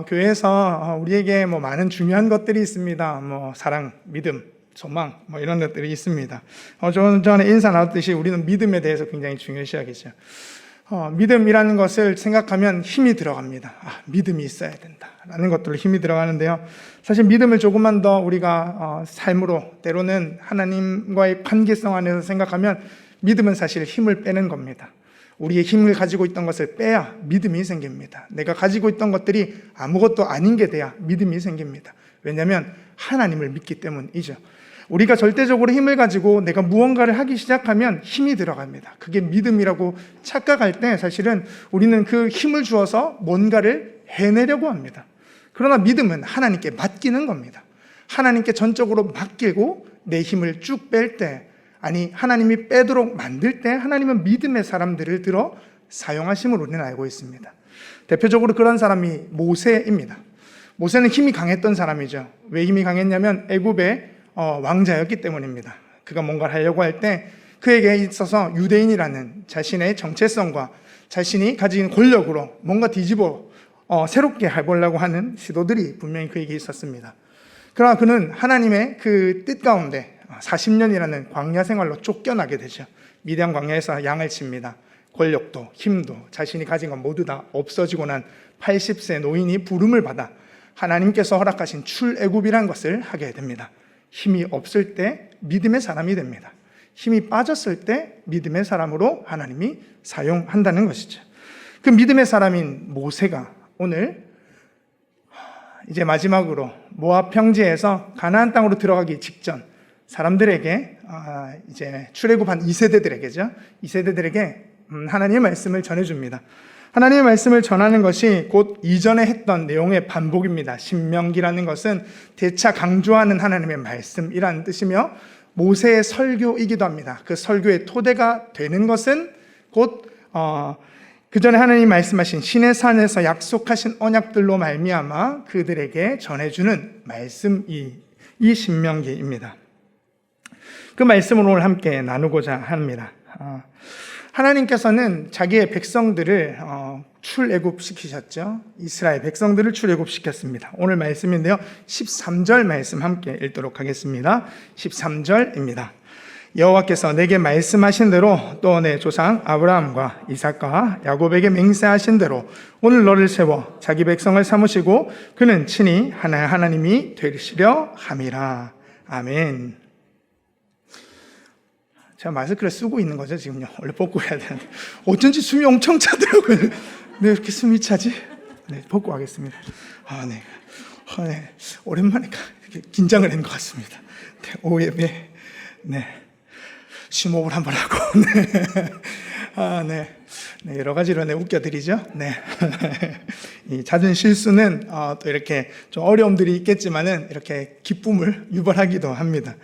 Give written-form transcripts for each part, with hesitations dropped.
교회에서 우리에게 많은 중요한 것들이 있습니다. 사랑, 믿음, 소망, 이런 것들이 있습니다. 전에 인사 나눴듯이 우리는 믿음에 대해서 굉장히 중요시하겠죠. 믿음이라는 것을 생각하면 힘이 들어갑니다. 믿음이 있어야 된다라는 것들로 힘이 들어가는데요. 사실 믿음을 조금만 더 우리가 삶으로, 때로는 하나님과의 관계성 안에서 생각하면 믿음은 사실 힘을 빼는 겁니다. 우리의 힘을 가지고 있던 것을 빼야 믿음이 생깁니다. 내가 가지고 있던 것들이 아무것도 아닌 게 돼야 믿음이 생깁니다. 왜냐하면 하나님을 믿기 때문이죠. 우리가 절대적으로 힘을 가지고 내가 무언가를 하기 시작하면 힘이 들어갑니다. 그게 믿음이라고 착각할 때 사실은 우리는 그 힘을 주어서 뭔가를 해내려고 합니다. 그러나 믿음은 하나님께 맡기는 겁니다. 하나님께 전적으로 맡기고 내 힘을 쭉 뺄 때, 하나님이 빼도록 만들 때 하나님은 믿음의 사람들을 들어 사용하심을 우리는 알고 있습니다. 대표적으로 그런 사람이 모세입니다. 모세는 힘이 강했던 사람이죠. 왜 힘이 강했냐면 애굽의 왕자였기 때문입니다. 그가 뭔가를 하려고 할 때 그에게 있어서 유대인이라는 자신의 정체성과 자신이 가진 권력으로 뭔가 뒤집어 새롭게 해보려고 하는 시도들이 분명히 그에게 있었습니다. 그러나 그는 하나님의 그 뜻 가운데 40년이라는 광야 생활로 쫓겨나게 되죠. 미디안 광야에서 양을 칩니다. 권력도 힘도 자신이 가진 건 모두 다 없어지고 난 80세 노인이 부름을 받아 하나님께서 허락하신 출애굽이라는 것을 하게 됩니다. 힘이 없을 때 믿음의 사람이 됩니다. 힘이 빠졌을 때 믿음의 사람으로 하나님이 사용한다는 것이죠. 그 믿음의 사람인 모세가 오늘 이제 마지막으로 모압 평지에서 가나안 땅으로 들어가기 직전 사람들에게 이제 출애굽한 2세대들에게죠. 2세대들에게 하나님의 말씀을 전해줍니다. 하나님의 말씀을 전하는 것이 곧 이전에 했던 내용의 반복입니다. 신명기라는 것은 대차 강조하는 하나님의 말씀이라는 뜻이며 모세의 설교이기도 합니다. 그 설교의 토대가 되는 것은 곧 그 전에 하나님 말씀하신 신의 산에서 약속하신 언약들로 말미암아 그들에게 전해주는 말씀이 이 신명기입니다. 그 말씀을 오늘 함께 나누고자 합니다. 하나님께서는 자기의 백성들을 출애굽시키셨죠. 이스라엘 백성들을 출애굽시켰습니다. 오늘 말씀인데요. 13절 말씀 함께 읽도록 하겠습니다. 13절입니다. 여호와께서 내게 말씀하신 대로 또 내 조상 아브라함과 이삭과 야곱에게 맹세하신 대로 오늘 너를 세워 자기 백성을 삼으시고 그는 친히 하나님이 되시려 함이라. 아멘. 제가 마스크를 쓰고 있는 거죠, 지금요. 원래 벗고 해야 되는데. 어쩐지 숨이 엄청 차더라고요. 왜 이렇게 숨이 차지? 네, 벗고 하겠습니다. 네. 네. 오랜만에 이렇게 긴장을 한 것 같습니다. 네, 오후 예배. 네. 심호흡을 한번 하고. 네. 네. 네. 여러 가지로 웃겨드리죠. 네. 이 잦은 실수는 또 이렇게 좀 어려움들이 있겠지만은 이렇게 기쁨을 유발하기도 합니다.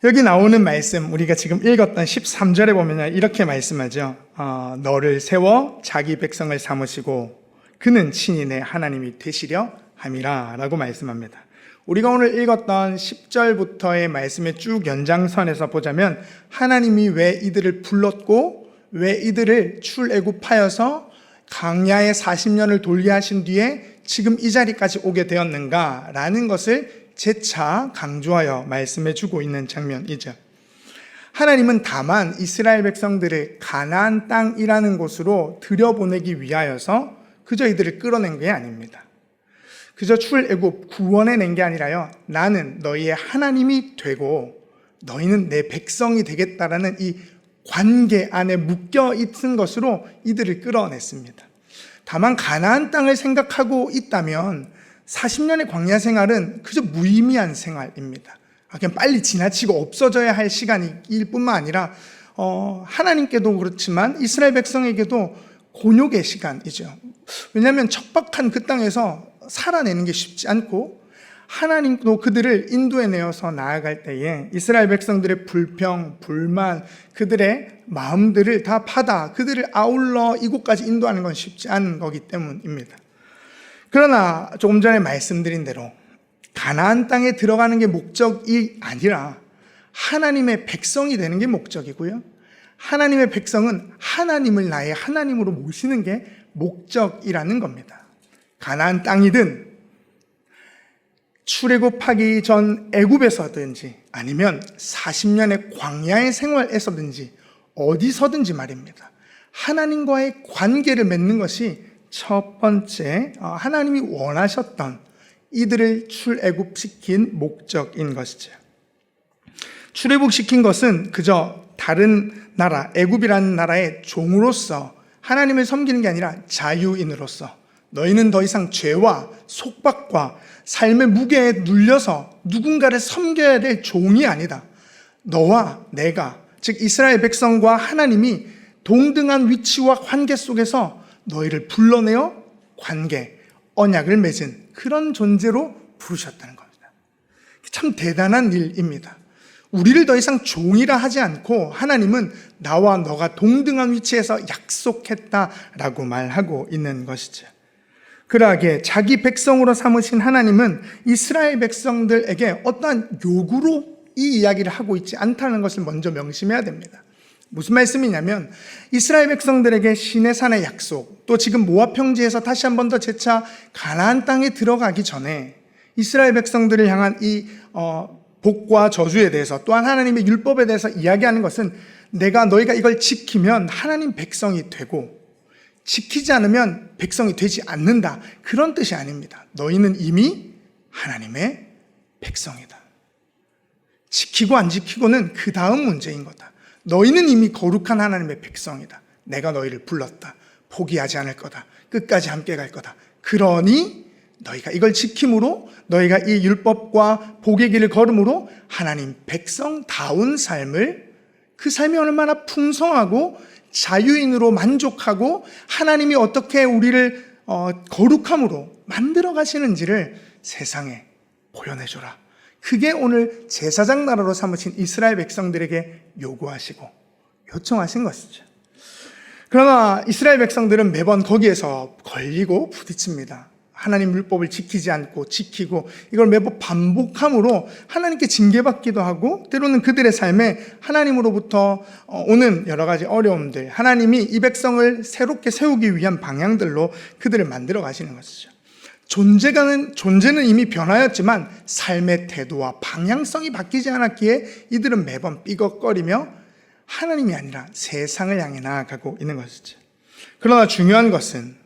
여기 나오는 말씀, 우리가 지금 읽었던 13절에 보면 이렇게 말씀하죠. 너를 세워 자기 백성을 삼으시고 그는 친히 내 하나님이 되시려 함이라 라고 말씀합니다. 우리가 오늘 읽었던 10절부터의 말씀의 쭉 연장선에서 보자면 하나님이 왜 이들을 불렀고 왜 이들을 출애굽하여서 강야의 40년을 돌게 하신 뒤에 지금 이 자리까지 오게 되었는가라는 것을 재차 강조하여 말씀해 주고 있는 장면이죠. 하나님은 다만 이스라엘 백성들을 가나안 땅이라는 곳으로 들여보내기 위하여서 그저 이들을 끌어낸 게 아닙니다. 그저 출애굽 구원해낸 게 아니라요, 나는 너희의 하나님이 되고 너희는 내 백성이 되겠다라는 이 관계 안에 묶여 있는 것으로 이들을 끌어냈습니다. 다만 가나안 땅을 생각하고 있다면 40년의 광야 생활은 그저 무의미한 생활입니다. 그냥 빨리 지나치고 없어져야 할 시간일 뿐만 아니라 하나님께도 그렇지만 이스라엘 백성에게도 곤욕의 시간이죠. 왜냐하면 척박한 그 땅에서 살아내는 게 쉽지 않고 하나님도 그들을 인도해내어서 나아갈 때에 이스라엘 백성들의 불평, 불만, 그들의 마음들을 다 받아 그들을 아울러 이곳까지 인도하는 건 쉽지 않은 거기 때문입니다. 그러나 조금 전에 말씀드린 대로 가나안 땅에 들어가는 게 목적이 아니라 하나님의 백성이 되는 게 목적이고요. 하나님의 백성은 하나님을 나의 하나님으로 모시는 게 목적이라는 겁니다. 가나안 땅이든 출애굽하기 전 애굽에서든지 아니면 40년의 광야의 생활에서든지 어디서든지 말입니다. 하나님과의 관계를 맺는 것이 첫 번째 하나님이 원하셨던 이들을 출애굽시킨 목적인 것이죠. 출애굽시킨 것은 그저 다른 나라, 애굽이라는 나라의 종으로서 하나님을 섬기는 게 아니라 자유인으로서 너희는 더 이상 죄와 속박과 삶의 무게에 눌려서 누군가를 섬겨야 될 종이 아니다. 너와 내가, 즉 이스라엘 백성과 하나님이 동등한 위치와 관계 속에서 너희를 불러내어 관계, 언약을 맺은 그런 존재로 부르셨다는 겁니다. 참 대단한 일입니다. 우리를 더 이상 종이라 하지 않고 하나님은 나와 너가 동등한 위치에서 약속했다라고 말하고 있는 것이죠. 그러하게 자기 백성으로 삼으신 하나님은 이스라엘 백성들에게 어떠한 요구로 이 이야기를 하고 있지 않다는 것을 먼저 명심해야 됩니다. 무슨 말씀이냐면 이스라엘 백성들에게 시내산의 약속, 또 지금 모압 평지에서 다시 한 번 더 재차 가나안 땅에 들어가기 전에 이스라엘 백성들을 향한 이 복과 저주에 대해서, 또한 하나님의 율법에 대해서 이야기하는 것은 너희가 이걸 지키면 하나님 백성이 되고 지키지 않으면 백성이 되지 않는다, 그런 뜻이 아닙니다. 너희는 이미 하나님의 백성이다. 지키고 안 지키고는 그 다음 문제인 거다. 너희는 이미 거룩한 하나님의 백성이다. 내가 너희를 불렀다. 포기하지 않을 거다. 끝까지 함께 갈 거다. 그러니 너희가 이걸 지킴으로, 너희가 이 율법과 복의 길을 걸음으로 하나님 백성다운 삶을, 그 삶이 얼마나 풍성하고 자유인으로 만족하고 하나님이 어떻게 우리를 거룩함으로 만들어 가시는지를 세상에 보여내줘라. 그게 오늘 제사장 나라로 삼으신 이스라엘 백성들에게 요구하시고 요청하신 것이죠. 그러나 이스라엘 백성들은 매번 거기에서 걸리고 부딪힙니다. 하나님 율법을 지키지 않고 지키고 이걸 매번 반복함으로 하나님께 징계받기도 하고, 때로는 그들의 삶에 하나님으로부터 오는 여러 가지 어려움들, 하나님이 이 백성을 새롭게 세우기 위한 방향들로 그들을 만들어 가시는 것이죠. 존재는 이미 변하였지만 삶의 태도와 방향성이 바뀌지 않았기에 이들은 매번 삐걱거리며 하나님이 아니라 세상을 향해 나아가고 있는 것이죠. 그러나 중요한 것은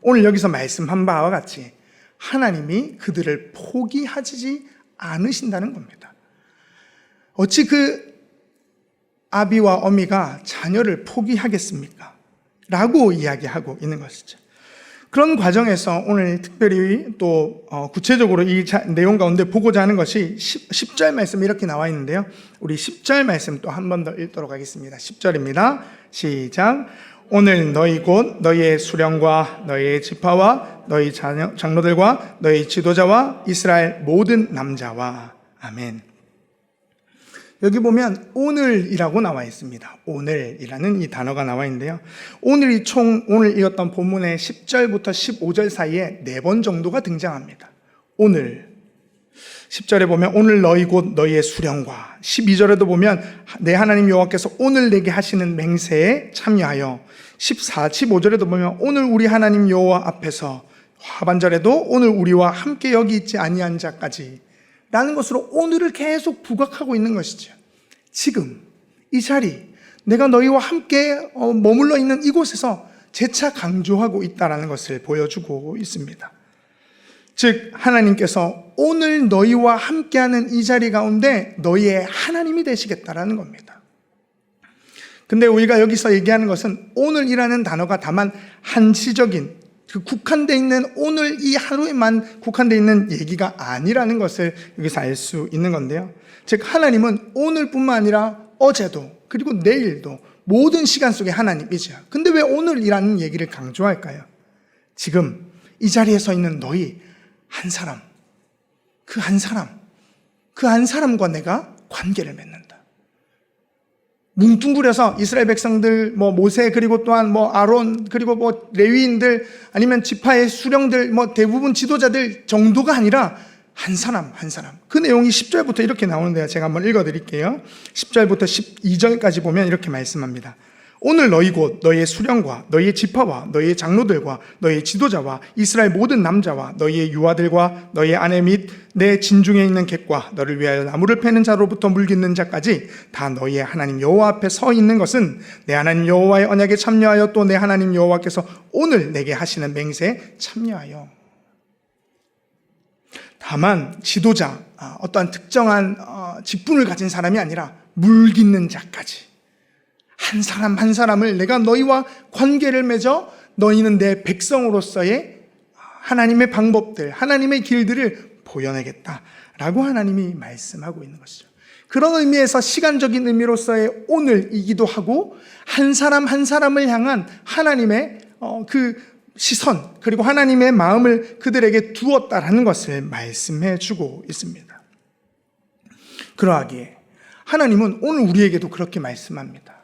오늘 여기서 말씀한 바와 같이 하나님이 그들을 포기하지 않으신다는 겁니다. 어찌 그 아비와 어미가 자녀를 포기하겠습니까? 라고 이야기하고 있는 것이죠. 그런 과정에서 오늘 특별히 또 구체적으로 이 내용 가운데 보고자 하는 것이 10절 말씀이 이렇게 나와 있는데요. 우리 10절 말씀 또 한 번 더 읽도록 하겠습니다. 10절입니다. 시작. 오늘 너희 곧 너희의 수령과 너희의 지파와 너희 장로들과 너희 지도자와 이스라엘 모든 남자와. 아멘. 여기 보면 오늘이라고 나와 있습니다. 오늘이라는 이 단어가 나와 있는데요. 오늘 읽었던 본문의 10절부터 15절 사이에 4번 정도가 등장합니다. 오늘 10절에 보면 오늘 너희 곧 너희의 수령과, 12절에도 보면 내 하나님 여호와께서 오늘 내게 하시는 맹세에 참여하여, 15절에도 보면 오늘 우리 하나님 여호와 앞에서, 하반절에도 오늘 우리와 함께 여기 있지 아니한 자까지 라는 것으로 오늘을 계속 부각하고 있는 것이죠. 지금 이 자리, 내가 너희와 함께 머물러 있는 이곳에서 재차 강조하고 있다는 것을 보여주고 있습니다. 즉 하나님께서 오늘 너희와 함께하는 이 자리 가운데 너희의 하나님이 되시겠다라는 겁니다. 근데 우리가 여기서 얘기하는 것은 오늘이라는 단어가 다만 한시적인, 그 국한되어 있는 오늘 이 하루에만 국한되어 있는 얘기가 아니라는 것을 여기서 알 수 있는 건데요. 즉 하나님은 오늘뿐만 아니라 어제도 그리고 내일도 모든 시간 속에 하나님이죠. 근데 왜 오늘이라는 얘기를 강조할까요? 지금 이 자리에 서 있는 너희 한 사람, 그 한 사람과 내가 관계를 맺는다. 뭉뚱그려서 이스라엘 백성들, 모세, 그리고 또한 아론, 그리고 레위인들, 아니면 지파의 수령들, 대부분 지도자들 정도가 아니라 한 사람. 그 내용이 10절부터 이렇게 나오는데요. 제가 한번 읽어드릴게요. 10절부터 12절까지 보면 이렇게 말씀합니다. 오늘 너희 곧 너희의 수령과 너희의 지파와 너희의 장로들과 너희의 지도자와 이스라엘 모든 남자와 너희의 유아들과 너희의 아내 및 내 진중에 있는 객과 너를 위하여 나무를 패는 자로부터 물깃는 자까지 다 너희의 하나님 여호와 앞에 서 있는 것은 내 하나님 여호와의 언약에 참여하여 또 내 하나님 여호와께서 오늘 내게 하시는 맹세에 참여하여. 다만 지도자, 어떠한 특정한 직분을 가진 사람이 아니라 물깃는 자까지, 한 사람 한 사람을 내가 너희와 관계를 맺어 너희는 내 백성으로서의 하나님의 방법들, 하나님의 길들을 보여내겠다라고 하나님이 말씀하고 있는 것이죠. 그런 의미에서 시간적인 의미로서의 오늘이기도 하고, 한 사람 한 사람을 향한 하나님의 그 시선, 그리고 하나님의 마음을 그들에게 두었다라는 것을 말씀해 주고 있습니다. 그러하기에 하나님은 오늘 우리에게도 그렇게 말씀합니다.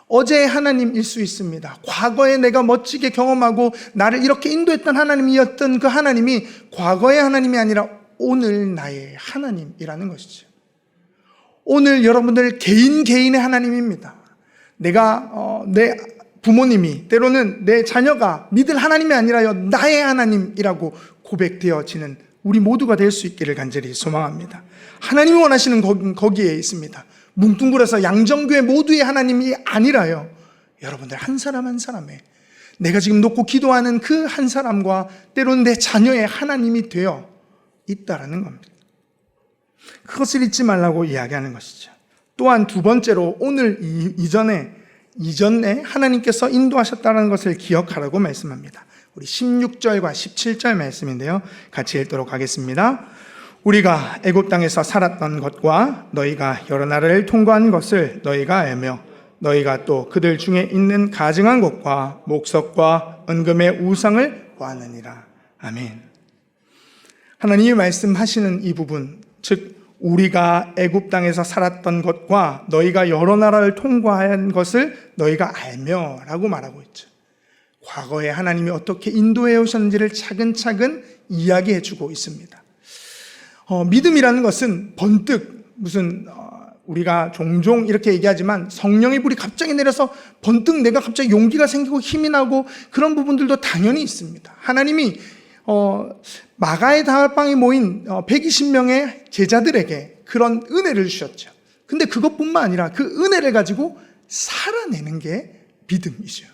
어제의 하나님일 수 있습니다. 과거에 내가 멋지게 경험하고 나를 이렇게 인도했던 하나님이었던 그 하나님이 과거의 하나님이 아니라 오늘 나의 하나님이라는 것이죠. 오늘 여러분들 개인의 하나님입니다. 내가 내 부모님이, 때로는 내 자녀가 믿을 하나님이 아니라요 나의 하나님이라고 고백되어지는 우리 모두가 될 수 있기를 간절히 소망합니다. 하나님이 원하시는 거기에 있습니다. 뭉뚱그려서 양정교회 모두의 하나님이 아니라요, 여러분들 한 사람 한 사람의, 내가 지금 놓고 기도하는 그 한 사람과 때로는 내 자녀의 하나님이 되어 있다라는 겁니다. 그것을 잊지 말라고 이야기하는 것이죠. 또한 두 번째로 오늘 이전에 하나님께서 인도하셨다는 것을 기억하라고 말씀합니다. 우리 16절과 17절 말씀인데요, 같이 읽도록 하겠습니다. 우리가 애굽 땅에서 살았던 것과 너희가 여러 나라를 통과한 것을 너희가 알며 너희가 또 그들 중에 있는 가증한 것과 목석과 은금의 우상을 보았느니라. 아멘. 하나님이 말씀하시는 이 부분, 즉 우리가 애굽 땅에서 살았던 것과 너희가 여러 나라를 통과한 것을 너희가 알며 라고 말하고 있죠. 과거에 하나님이 어떻게 인도해 오셨는지를 차근차근 이야기해 주고 있습니다. 믿음이라는 것은 번뜩 우리가 종종 이렇게 얘기하지만 성령의 불이 갑자기 내려서 번뜩 내가 갑자기 용기가 생기고 힘이 나고 그런 부분들도 당연히 있습니다. 하나님이 마가의 다락방에 모인 120명의 제자들에게 그런 은혜를 주셨죠. 근데 그것뿐만 아니라 그 은혜를 가지고 살아내는 게 믿음이죠.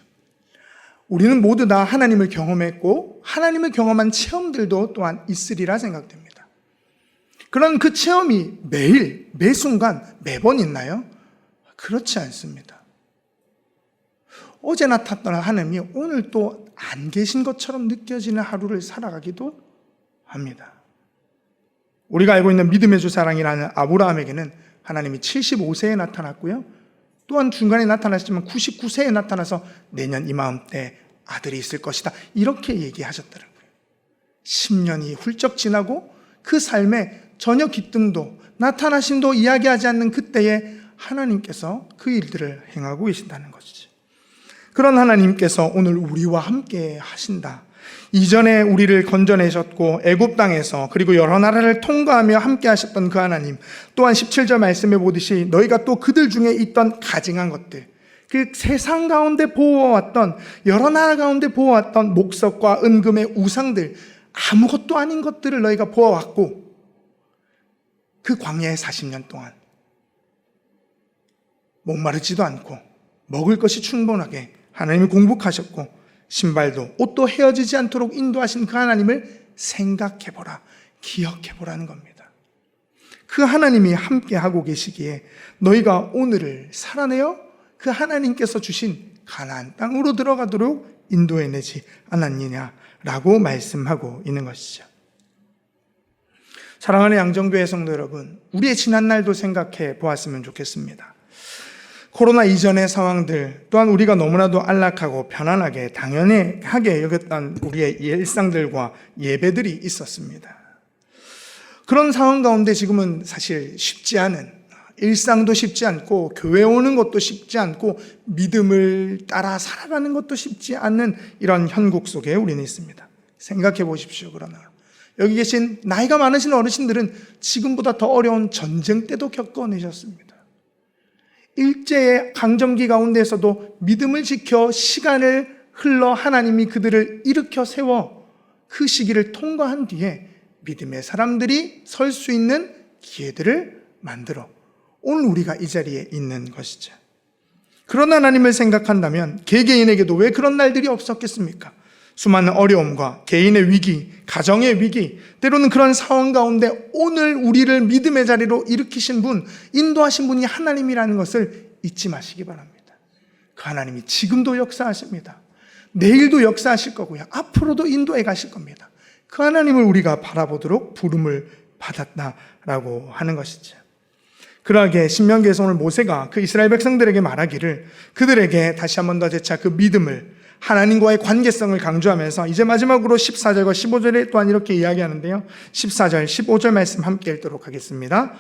우리는 모두 다 하나님을 경험했고 하나님을 경험한 체험들도 또한 있으리라 생각됩니다. 그런 그 체험이 매일, 매 순간, 매번 있나요? 그렇지 않습니다. 어제 나타났던 하나님이 오늘 또 안 계신 것처럼 느껴지는 하루를 살아가기도 합니다. 우리가 알고 있는 믿음의 주 사랑이라는 아브라함에게는 하나님이 75세에 나타났고요, 또한 중간에 나타나셨지만 99세에 나타나서 내년 이맘때 아들이 있을 것이다 이렇게 얘기하셨더라고요. 10년이 훌쩍 지나고 그 삶에 전혀 기쁨도 나타나심도 이야기하지 않는 그때에 하나님께서 그 일들을 행하고 계신다는 것이죠. 그런 하나님께서 오늘 우리와 함께 하신다. 이전에 우리를 건져내셨고 애굽 땅에서 그리고 여러 나라를 통과하며 함께 하셨던 그 하나님, 또한 17절 말씀해 보듯이 너희가 또 그들 중에 있던 가증한 것들, 그 세상 가운데 보호왔던, 여러 나라 가운데 보호왔던 목석과 은금의 우상들, 아무것도 아닌 것들을 너희가 보아왔고 그 광야의 40년 동안 목마르지도 않고 먹을 것이 충분하게 하나님이 공복하셨고 신발도 옷도 헤어지지 않도록 인도하신 그 하나님을 생각해보라, 기억해보라는 겁니다. 그 하나님이 함께하고 계시기에 너희가 오늘을 살아내어 그 하나님께서 주신 가나안 땅으로 들어가도록 인도해내지 않았느냐라고 말씀하고 있는 것이죠. 사랑하는 양정교회 성도 여러분, 우리의 지난날도 생각해 보았으면 좋겠습니다. 코로나 이전의 상황들, 또한 우리가 너무나도 안락하고 편안하게 당연하게 여겼던 우리의 일상들과 예배들이 있었습니다. 그런 상황 가운데 지금은 사실 쉽지 않은, 일상도 쉽지 않고 교회 오는 것도 쉽지 않고 믿음을 따라 살아가는 것도 쉽지 않는 이런 현국 속에 우리는 있습니다. 생각해 보십시오. 그러나 여기 계신 나이가 많으신 어르신들은 지금보다 더 어려운 전쟁 때도 겪어내셨습니다. 일제의 강점기 가운데에서도 믿음을 지켜 시간을 흘러 하나님이 그들을 일으켜 세워 그 시기를 통과한 뒤에 믿음의 사람들이 설 수 있는 기회들을 만들어 오늘 우리가 이 자리에 있는 것이죠. 그런 하나님을 생각한다면 개개인에게도 왜 그런 날들이 없었겠습니까? 수많은 어려움과 개인의 위기, 가정의 위기, 때로는 그런 상황 가운데 오늘 우리를 믿음의 자리로 일으키신 분, 인도하신 분이 하나님이라는 것을 잊지 마시기 바랍니다. 그 하나님이 지금도 역사하십니다. 내일도 역사하실 거고요. 앞으로도 인도해 가실 겁니다. 그 하나님을 우리가 바라보도록 부름을 받았다라고 하는 것이죠. 그러하게 신명기에서 오늘 모세가 그 이스라엘 백성들에게 말하기를 그들에게 다시 한 번 더 재차 그 믿음을, 하나님과의 관계성을 강조하면서 이제 마지막으로 14절과 15절에 또한 이렇게 이야기하는데요. 14절, 15절 말씀 함께 읽도록 하겠습니다.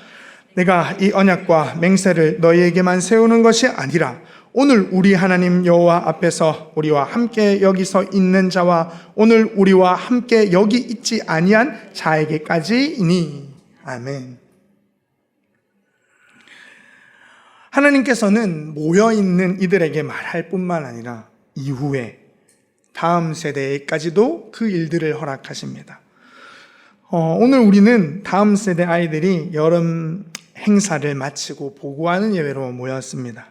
내가 이 언약과 맹세를 너희에게만 세우는 것이 아니라 오늘 우리 하나님 여호와 앞에서 우리와 함께 여기서 있는 자와 오늘 우리와 함께 여기 있지 아니한 자에게까지이니. 아멘. 하나님께서는 모여있는 이들에게 말할 뿐만 아니라 이후에 다음 세대까지도 그 일들을 허락하십니다. 오늘 우리는 다음 세대 아이들이 여름 행사를 마치고 보고하는 예외로 모였습니다.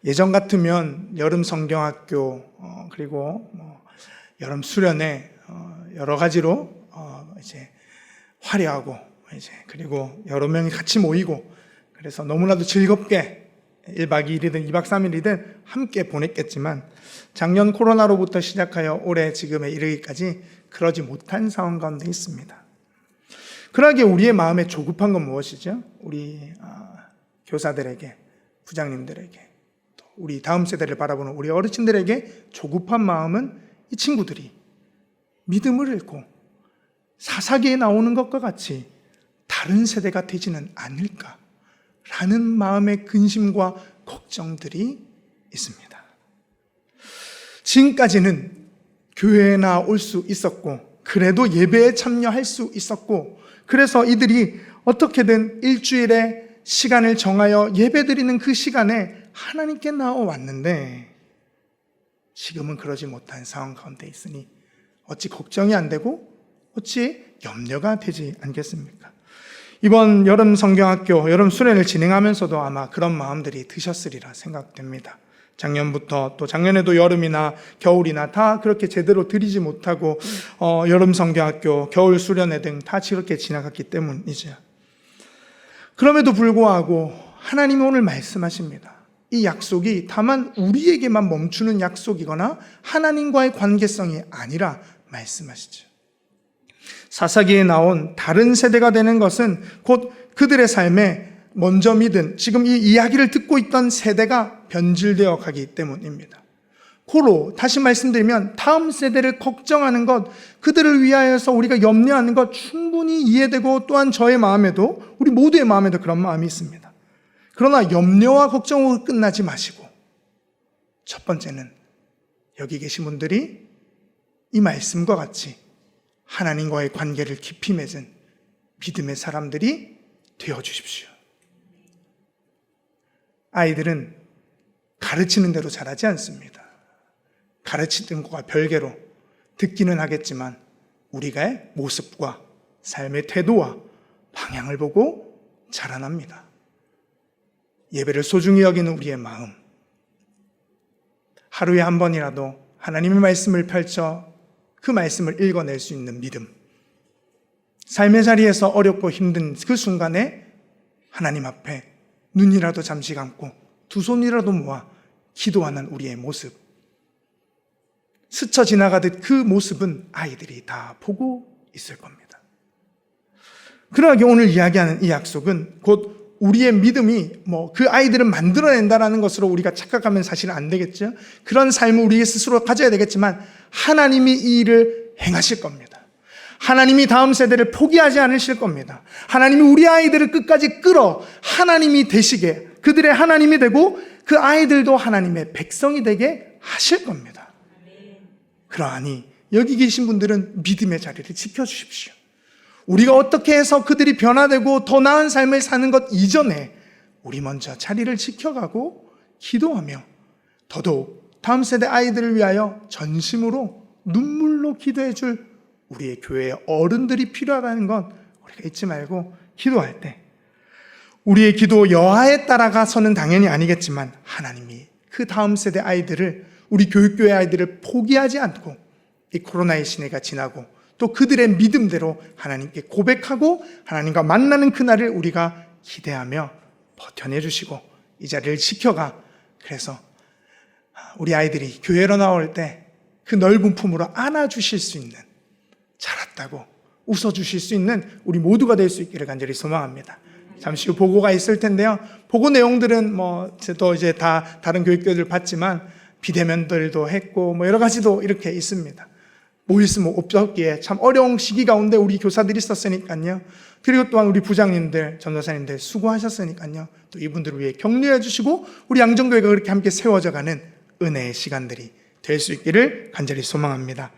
예전 같으면 여름 성경학교 그리고 여름 수련회 여러 가지로 이제 화려하고 이제 그리고 여러 명이 같이 모이고 그래서 너무나도 즐겁게 1박 2일이든 2박 3일이든 함께 보냈겠지만 작년 코로나로부터 시작하여 올해 지금에 이르기까지 그러지 못한 상황 가운데 있습니다. 그러하게 우리의 마음에 조급한 건 무엇이죠? 우리 교사들에게, 부장님들에게, 또 우리 다음 세대를 바라보는 우리 어르신들에게 조급한 마음은 이 친구들이 믿음을 잃고 사사기에 나오는 것과 같이 다른 세대가 되지는 않을까라는 마음의 근심과 걱정들이 있습니다. 지금까지는 교회에 나올 수 있었고 그래도 예배에 참여할 수 있었고 그래서 이들이 어떻게든 일주일에 시간을 정하여 예배드리는 그 시간에 하나님께 나와왔는데 지금은 그러지 못한 상황 가운데 있으니 어찌 걱정이 안 되고 어찌 염려가 되지 않겠습니까? 이번 여름 성경학교 여름 수련을 진행하면서도 아마 그런 마음들이 드셨으리라 생각됩니다. 작년부터 또 작년에도 여름이나 겨울이나 다 그렇게 제대로 드리지 못하고 여름 성경학교, 겨울 수련회 등 다 그렇게 지나갔기 때문이죠. 그럼에도 불구하고 하나님이 오늘 말씀하십니다. 이 약속이 다만 우리에게만 멈추는 약속이거나 하나님과의 관계성이 아니라 말씀하시죠. 사사기에 나온 다른 세대가 되는 것은 곧 그들의 삶에 먼저 믿은 지금 이 이야기를 듣고 있던 세대가 변질되어 가기 때문입니다. 고로 다시 말씀드리면 다음 세대를 걱정하는 것, 그들을 위하여서 우리가 염려하는 것 충분히 이해되고 또한 저의 마음에도 우리 모두의 마음에도 그런 마음이 있습니다. 그러나 염려와 걱정으로 끝나지 마시고 첫 번째는 여기 계신 분들이 이 말씀과 같이 하나님과의 관계를 깊이 맺은 믿음의 사람들이 되어주십시오. 아이들은 가르치는 대로 자라지 않습니다. 가르치는 것과 별개로 듣기는 하겠지만 우리의 모습과 삶의 태도와 방향을 보고 자라납니다. 예배를 소중히 여기는 우리의 마음, 하루에 한 번이라도 하나님의 말씀을 펼쳐 그 말씀을 읽어낼 수 있는 믿음, 삶의 자리에서 어렵고 힘든 그 순간에 하나님 앞에 눈이라도 잠시 감고 두 손이라도 모아 기도하는 우리의 모습, 스쳐 지나가듯 그 모습은 아이들이 다 보고 있을 겁니다. 그러하게 오늘 이야기하는 이 약속은 곧 우리의 믿음이 그 아이들을 만들어낸다라는 것으로 우리가 착각하면 사실은 안 되겠죠. 그런 삶을 우리 스스로 가져야 되겠지만 하나님이 이 일을 행하실 겁니다. 하나님이 다음 세대를 포기하지 않으실 겁니다. 하나님이 우리 아이들을 끝까지 끌어 하나님이 되시게, 그들의 하나님이 되고 그 아이들도 하나님의 백성이 되게 하실 겁니다. 그러하니 여기 계신 분들은 믿음의 자리를 지켜주십시오. 우리가 어떻게 해서 그들이 변화되고 더 나은 삶을 사는 것 이전에 우리 먼저 자리를 지켜가고 기도하며 더더욱 다음 세대 아이들을 위하여 전심으로 눈물로 기도해 줄 우리의 교회의 어른들이 필요하다는 건 우리가 잊지 말고 기도할 때 우리의 기도 여하에 따라가서는 당연히 아니겠지만 하나님이 그 다음 세대 아이들을 우리 교육교회 아이들을 포기하지 않고 이 코로나의 시대가 지나고 또 그들의 믿음대로 하나님께 고백하고 하나님과 만나는 그날을 우리가 기대하며 버텨내 주시고 이 자리를 지켜가 그래서 우리 아이들이 교회로 나올 때 그 넓은 품으로 안아주실 수 있는 잘했다고 웃어주실 수 있는 우리 모두가 될 수 있기를 간절히 소망합니다. 잠시 후 보고가 있을 텐데요. 보고 내용들은 또 이제 다 다른 교육교들 봤지만 비대면들도 했고 여러 가지도 이렇게 있습니다. 모일 수 없었기에 참 어려운 시기 가운데 우리 교사들이 있었으니까요. 그리고 또한 우리 부장님들, 전도사님들 수고하셨으니까요. 또 이분들을 위해 격려해 주시고 우리 양정교회가 그렇게 함께 세워져 가는 은혜의 시간들이 될 수 있기를 간절히 소망합니다.